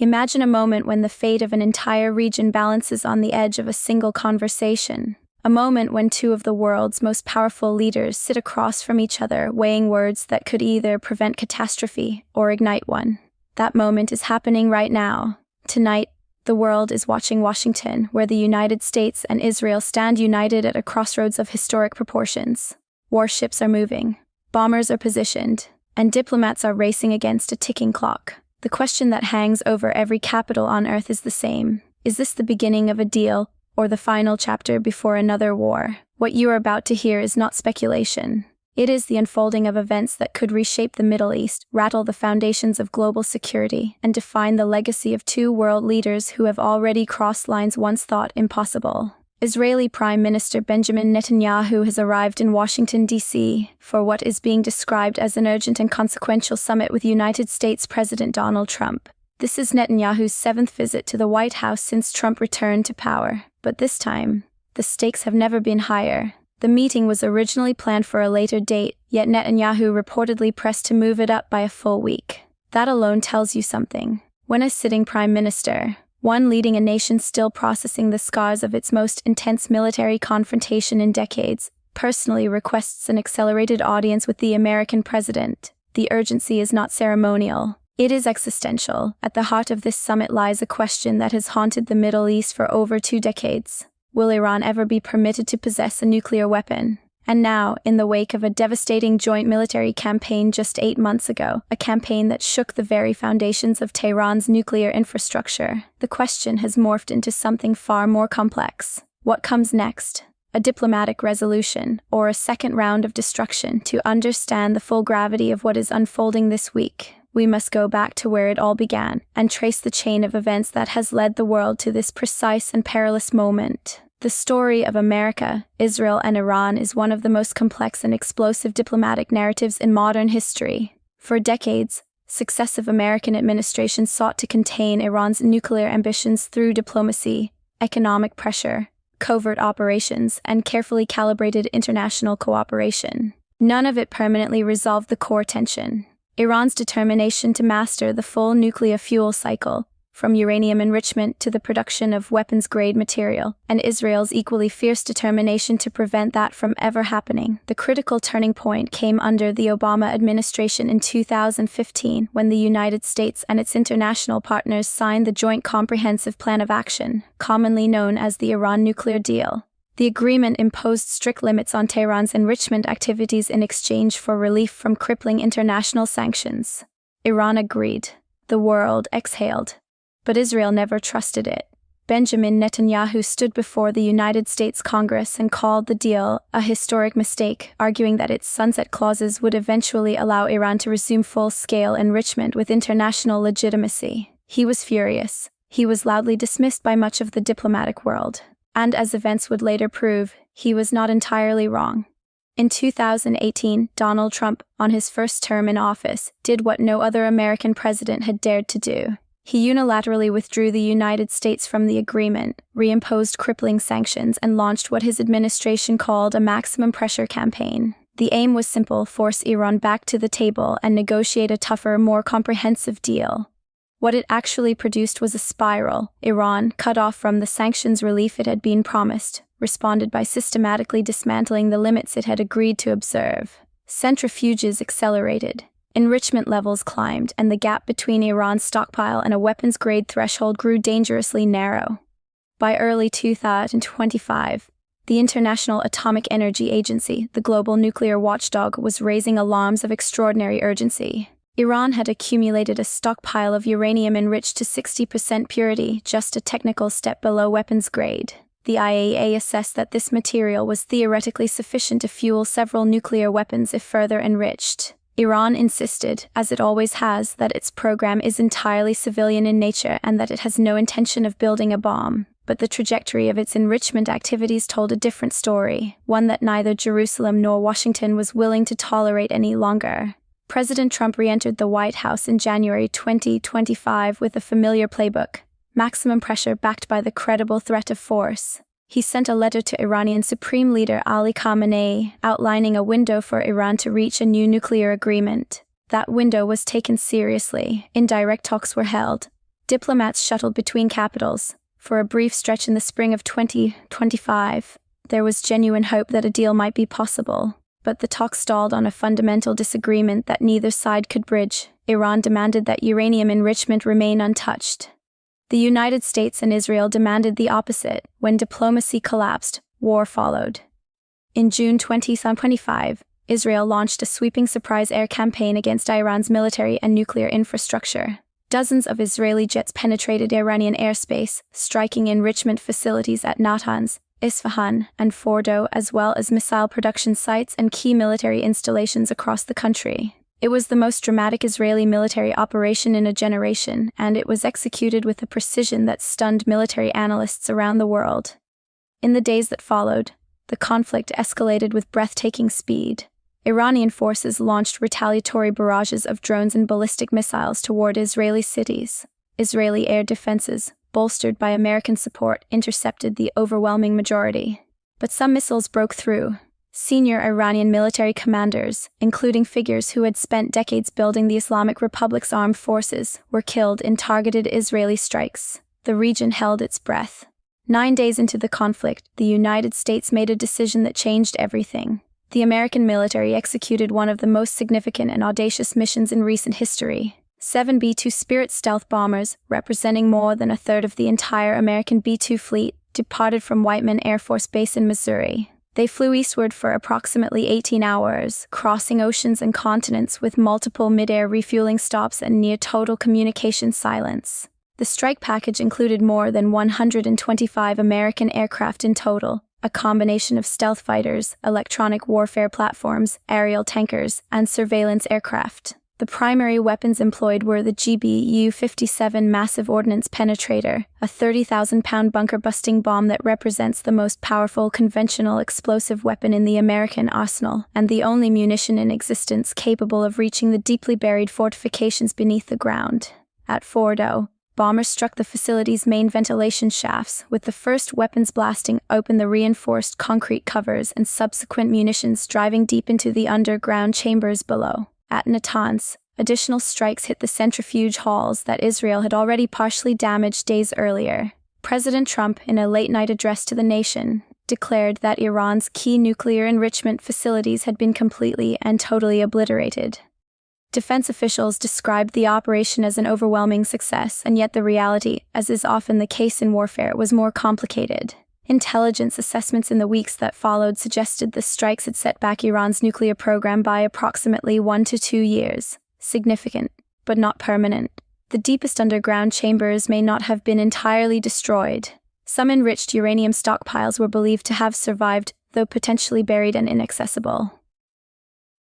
Imagine a moment when the fate of an entire region balances on the edge of a single conversation. A moment when two of the world's most powerful leaders sit across from each other, weighing words that could either prevent catastrophe or ignite one. That moment is happening right now. Tonight, the world is watching Washington, where the United States and Israel stand united at a crossroads of historic proportions. Warships are moving, bombers are positioned, and diplomats are racing against a ticking clock. The question that hangs over every capital on Earth is the same. Is this the beginning of a deal, or the final chapter before another war? What you are about to hear is not speculation. It is the unfolding of events that could reshape the Middle East, rattle the foundations of global security, and define the legacy of two world leaders who have already crossed lines once thought impossible. Israeli Prime Minister Benjamin Netanyahu has arrived in Washington, D.C. for what is being described as an urgent and consequential summit with United States President Donald Trump. This is Netanyahu's 7th visit to the White House since Trump returned to power. But this time, the stakes have never been higher. The meeting was originally planned for a later date, yet Netanyahu reportedly pressed to move it up by a full week. That alone tells you something. When a sitting prime minister, one leading a nation still processing the scars of its most intense military confrontation in decades, personally requests an accelerated audience with the American president, the urgency is not ceremonial. It is existential. At the heart of this summit lies a question that has haunted the Middle East for over 2 decades. Will Iran ever be permitted to possess a nuclear weapon? And now, in the wake of a devastating joint military campaign just 8 months ago, a campaign that shook the very foundations of Tehran's nuclear infrastructure, the question has morphed into something far more complex. What comes next? A diplomatic resolution, or a second round of destruction? To understand the full gravity of what is unfolding this week, we must go back to where it all began and trace the chain of events that has led the world to this precise and perilous moment. The story of America, Israel, and Iran is one of the most complex and explosive diplomatic narratives in modern history. For decades, successive American administrations sought to contain Iran's nuclear ambitions through diplomacy, economic pressure, covert operations, and carefully calibrated international cooperation. None of it permanently resolved the core tension. Iran's determination to master the full nuclear fuel cycle, from uranium enrichment to the production of weapons-grade material, and Israel's equally fierce determination to prevent that from ever happening. The critical turning point came under the Obama administration in 2015, when the United States and its international partners signed the Joint Comprehensive Plan of Action, commonly known as the Iran nuclear deal. The agreement imposed strict limits on Tehran's enrichment activities in exchange for relief from crippling international sanctions. Iran agreed. The world exhaled. But Israel never trusted it. Benjamin Netanyahu stood before the United States Congress and called the deal a historic mistake, arguing that its sunset clauses would eventually allow Iran to resume full-scale enrichment with international legitimacy. He was furious. He was loudly dismissed by much of the diplomatic world. And as events would later prove, he was not entirely wrong. In 2018, Donald Trump, on his first term in office, did what no other American president had dared to do. He unilaterally withdrew the United States from the agreement, reimposed crippling sanctions, and launched what his administration called a maximum pressure campaign. The aim was simple: force Iran back to the table and negotiate a tougher, more comprehensive deal. What it actually produced was a spiral. Iran, cut off from the sanctions relief it had been promised, responded by systematically dismantling the limits it had agreed to observe. Centrifuges accelerated. Enrichment levels climbed, and the gap between Iran's stockpile and a weapons-grade threshold grew dangerously narrow. By early 2025, the International Atomic Energy Agency, the global nuclear watchdog, was raising alarms of extraordinary urgency. Iran had accumulated a stockpile of uranium enriched to 60% purity, just a technical step below weapons grade. The IAEA assessed that this material was theoretically sufficient to fuel several nuclear weapons if further enriched. Iran insisted, as it always has, that its program is entirely civilian in nature and that it has no intention of building a bomb. But the trajectory of its enrichment activities told a different story, one that neither Jerusalem nor Washington was willing to tolerate any longer. President Trump re-entered the White House in January 2025 with a familiar playbook: maximum pressure backed by the credible threat of force. He sent a letter to Iranian Supreme Leader Ali Khamenei, outlining a window for Iran to reach a new nuclear agreement. That window was taken seriously. Indirect talks were held. Diplomats shuttled between capitals. For a brief stretch in the spring of 2025, there was genuine hope that a deal might be possible. But the talks stalled on a fundamental disagreement that neither side could bridge. Iran demanded that uranium enrichment remain untouched. The United States and Israel demanded the opposite. When diplomacy collapsed, war followed. In June 2025, Israel launched a sweeping surprise air campaign against Iran's military and nuclear infrastructure. Dozens of Israeli jets penetrated Iranian airspace, striking enrichment facilities at Natanz, Isfahan, and Fordo, as well as missile production sites and key military installations across the country. It was the most dramatic Israeli military operation in a generation, and it was executed with a precision that stunned military analysts around the world. In the days that followed, the conflict escalated with breathtaking speed. Iranian forces launched retaliatory barrages of drones and ballistic missiles toward Israeli cities. Israeli air defenses, bolstered by American support, intercepted the overwhelming majority. But some missiles broke through. Senior Iranian military commanders, including figures who had spent decades building the Islamic Republic's armed forces, were killed in targeted Israeli strikes. The region held its breath. 9 days into the conflict, the United States made a decision that changed everything. The American military executed one of the most significant and audacious missions in recent history. 7 B-2 Spirit stealth bombers, representing more than a third of the entire American B-2 fleet, departed from Whiteman Air Force Base in Missouri. They flew eastward for approximately 18 hours, crossing oceans and continents with multiple mid-air refueling stops and near-total communication silence. The strike package included more than 125 American aircraft in total, a combination of stealth fighters, electronic warfare platforms, aerial tankers, and surveillance aircraft. The primary weapons employed were the GBU-57 Massive Ordnance Penetrator, a 30,000-pound bunker-busting bomb that represents the most powerful conventional explosive weapon in the American arsenal, and the only munition in existence capable of reaching the deeply buried fortifications beneath the ground. At Fordo, bombers struck the facility's main ventilation shafts, with the first weapons blasting open the reinforced concrete covers and subsequent munitions driving deep into the underground chambers below. At Natanz, additional strikes hit the centrifuge halls that Israel had already partially damaged days earlier. President Trump, in a late-night address to the nation, declared that Iran's key nuclear enrichment facilities had been completely and totally obliterated. Defense officials described the operation as an overwhelming success, and yet the reality, as is often the case in warfare, was more complicated. Intelligence assessments in the weeks that followed suggested the strikes had set back Iran's nuclear program by approximately 1 to 2 years. Significant, but not permanent. The deepest underground chambers may not have been entirely destroyed. Some enriched uranium stockpiles were believed to have survived, though potentially buried and inaccessible.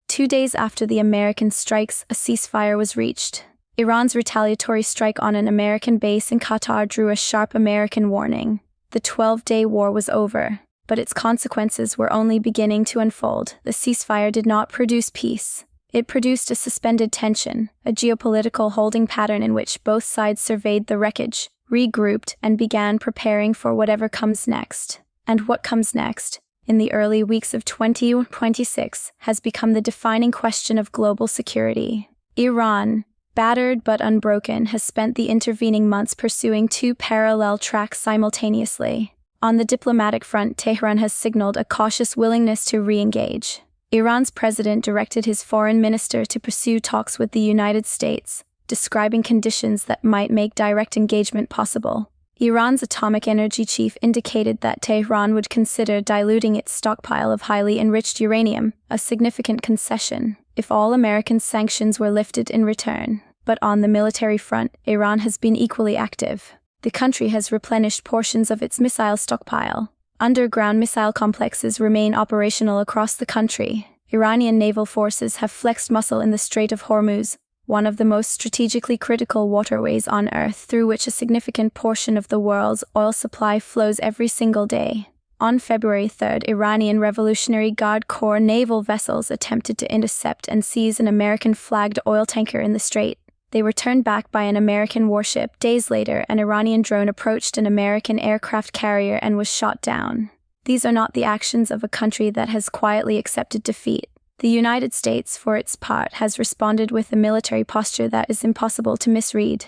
2 days after the American strikes, a ceasefire was reached. Iran's retaliatory strike on an American base in Qatar drew a sharp American warning. The 12-day war was over, but its consequences were only beginning to unfold. The ceasefire did not produce peace. It produced a suspended tension, a geopolitical holding pattern in which both sides surveyed the wreckage, regrouped, and began preparing for whatever comes next. And what comes next, in the early weeks of 2026, has become the defining question of global security. Iran, battered but unbroken, has spent the intervening months pursuing 2 parallel tracks simultaneously. On the diplomatic front, Tehran has signaled a cautious willingness to re-engage. Iran's president directed his foreign minister to pursue talks with the United States, describing conditions that might make direct engagement possible. Iran's atomic energy chief indicated that Tehran would consider diluting its stockpile of highly enriched uranium, a significant concession, if all American sanctions were lifted in return. But on the military front, Iran has been equally active. The country has replenished portions of its missile stockpile. Underground missile complexes remain operational across the country. Iranian naval forces have flexed muscle in the Strait of Hormuz, one of the most strategically critical waterways on Earth through which a significant portion of the world's oil supply flows every single day. On February 3rd, Iranian Revolutionary Guard Corps naval vessels attempted to intercept and seize an American-flagged oil tanker in the strait. They were turned back by an American warship. Days later, an Iranian drone approached an American aircraft carrier and was shot down. These are not the actions of a country that has quietly accepted defeat. The United States, for its part, has responded with a military posture that is impossible to misread.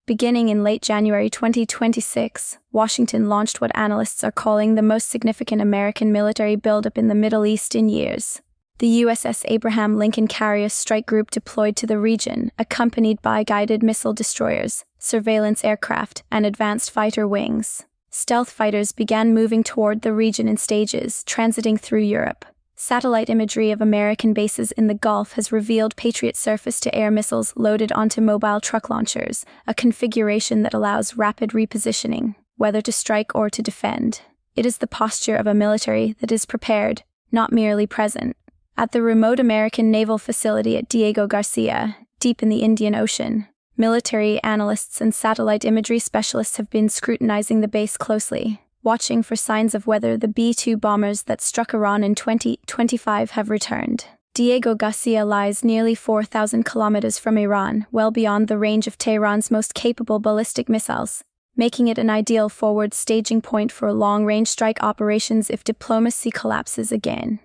Beginning in late January 2026, Washington launched what analysts are calling the most significant American military buildup in the Middle East in years. The USS Abraham Lincoln Carrier Strike Group deployed to the region, accompanied by guided missile destroyers, surveillance aircraft, and advanced fighter wings. Stealth fighters began moving toward the region in stages, transiting through Europe. Satellite imagery of American bases in the Gulf has revealed Patriot surface-to-air missiles loaded onto mobile truck launchers, a configuration that allows rapid repositioning, whether to strike or to defend. It is the posture of a military that is prepared, not merely present. At the remote American naval facility at Diego Garcia, deep in the Indian Ocean, military analysts and satellite imagery specialists have been scrutinizing the base closely, watching for signs of whether the B-2 bombers that struck Iran in 2025 have returned. Diego Garcia lies nearly 4,000 kilometers from Iran, well beyond the range of Tehran's most capable ballistic missiles, making it an ideal forward staging point for long-range strike operations if diplomacy collapses again.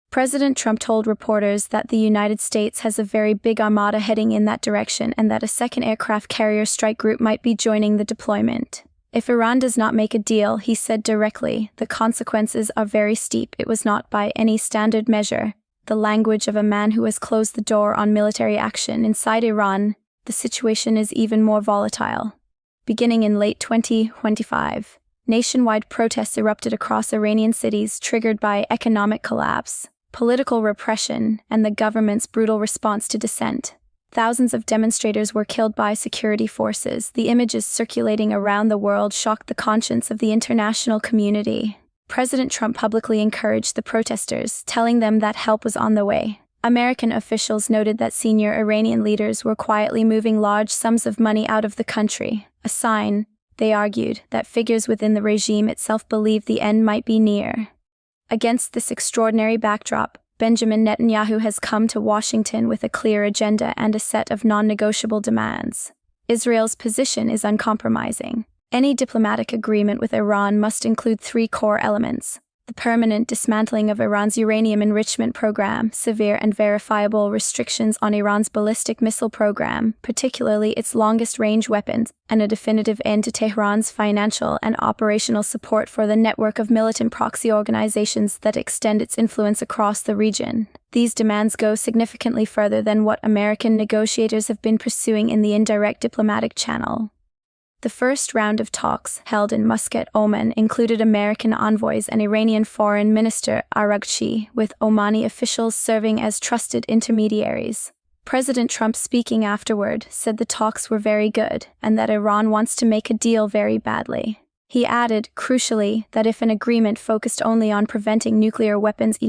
President Trump told reporters that the United States has a very big armada heading in that direction and that a second aircraft carrier strike group might be joining the deployment. If Iran does not make a deal, he said directly, the consequences are very steep. It was not by any standard measure the language of a man who has closed the door on military action. Inside Iran, the situation is even more volatile. Beginning in late 2025, nationwide protests erupted across Iranian cities triggered by economic collapse, political repression, and the government's brutal response to dissent. Thousands of demonstrators were killed by security forces. The images circulating around the world shocked the conscience of the international community. President Trump publicly encouraged the protesters, telling them that help was on the way. American officials noted that senior Iranian leaders were quietly moving large sums of money out of the country, a sign, they argued, that figures within the regime itself believed the end might be near. Against this extraordinary backdrop, Benjamin Netanyahu has come to Washington with a clear agenda and a set of non-negotiable demands. Israel's position is uncompromising. Any diplomatic agreement with Iran must include three core elements: the permanent dismantling of Iran's uranium enrichment program, severe and verifiable restrictions on Iran's ballistic missile program, particularly its longest-range weapons, and a definitive end to Tehran's financial and operational support for the network of militant proxy organizations that extend its influence across the region. These demands go significantly further than what American negotiators have been pursuing in the indirect diplomatic channel. The first round of talks, held in Muscat, Oman, included American envoys and Iranian Foreign Minister Araghchi, with Omani officials serving as trusted intermediaries. President Trump, speaking afterward, said the talks were very good and that Iran wants to make a deal very badly. He added, crucially, that if an agreement focused only on preventing nuclear weapons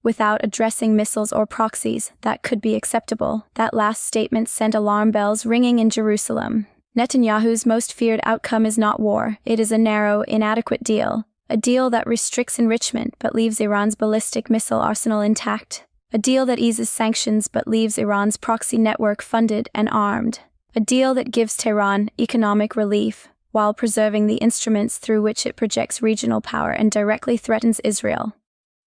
without addressing missiles or proxies, that could be acceptable. That last statement sent alarm bells ringing in Jerusalem. Netanyahu's most feared outcome is not war, it is a narrow, inadequate deal. A deal that restricts enrichment but leaves Iran's ballistic missile arsenal intact. A deal that eases sanctions but leaves Iran's proxy network funded and armed. A deal that gives Tehran economic relief, while preserving the instruments through which it projects regional power and directly threatens Israel.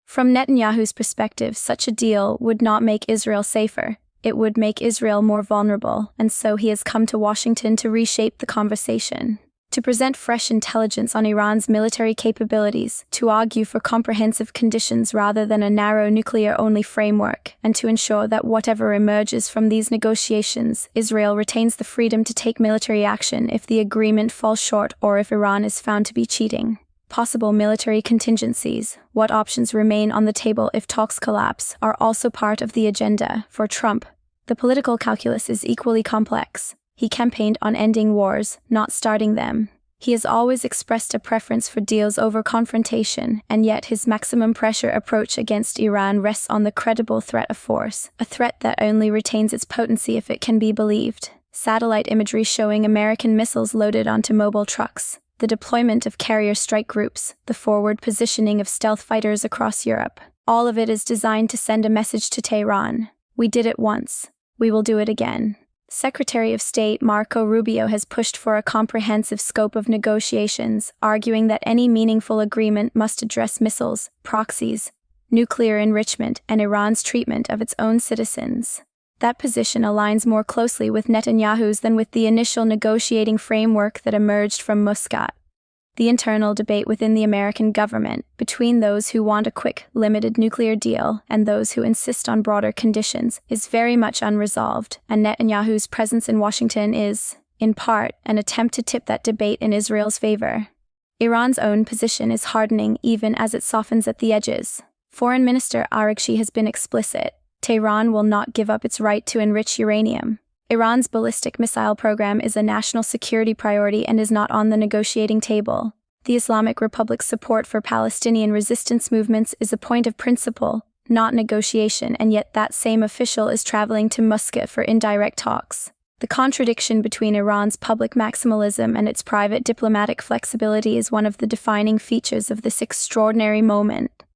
From Netanyahu's perspective, such a deal would not make Israel safer. It would make Israel more vulnerable, and so he has come to Washington to reshape the conversation, to present fresh intelligence on Iran's military capabilities, to argue for comprehensive conditions rather than a narrow nuclear-only framework, and to ensure that whatever emerges from these negotiations, Israel retains the freedom to take military action if the agreement falls short or if Iran is found to be cheating. Possible military contingencies, what options remain on the table if talks collapse, are also part of the agenda. For Trump, the political calculus is equally complex. He campaigned on ending wars, not starting them. He has always expressed a preference for deals over confrontation, and yet his maximum pressure approach against Iran rests on the credible threat of force, a threat that only retains its potency if it can be believed. Satellite imagery showing American missiles loaded onto mobile trucks, the deployment of carrier strike groups, the forward positioning of stealth fighters across Europe. All of it is designed to send a message to Tehran. We did it once. We will do it again. Secretary of State Marco Rubio has pushed for a comprehensive scope of negotiations, arguing that any meaningful agreement must address missiles, proxies, nuclear enrichment, and Iran's treatment of its own citizens. That position aligns more closely with Netanyahu's than with the initial negotiating framework that emerged from Muscat. The internal debate within the American government, between those who want a quick, limited nuclear deal and those who insist on broader conditions, is very much unresolved, and Netanyahu's presence in Washington is, in part, an attempt to tip that debate in Israel's favor. Iran's own position is hardening even as it softens at the edges. Foreign Minister Araghchi has been explicit. Tehran will not give up its right to enrich uranium. Iran's ballistic missile program is a national security priority and is not on the negotiating table. The Islamic Republic's support for Palestinian resistance movements is a point of principle, not negotiation, and yet that same official is traveling to Muscat for indirect talks. The contradiction between Iran's public maximalism and its private diplomatic flexibility is one of the defining features of this extraordinary moment.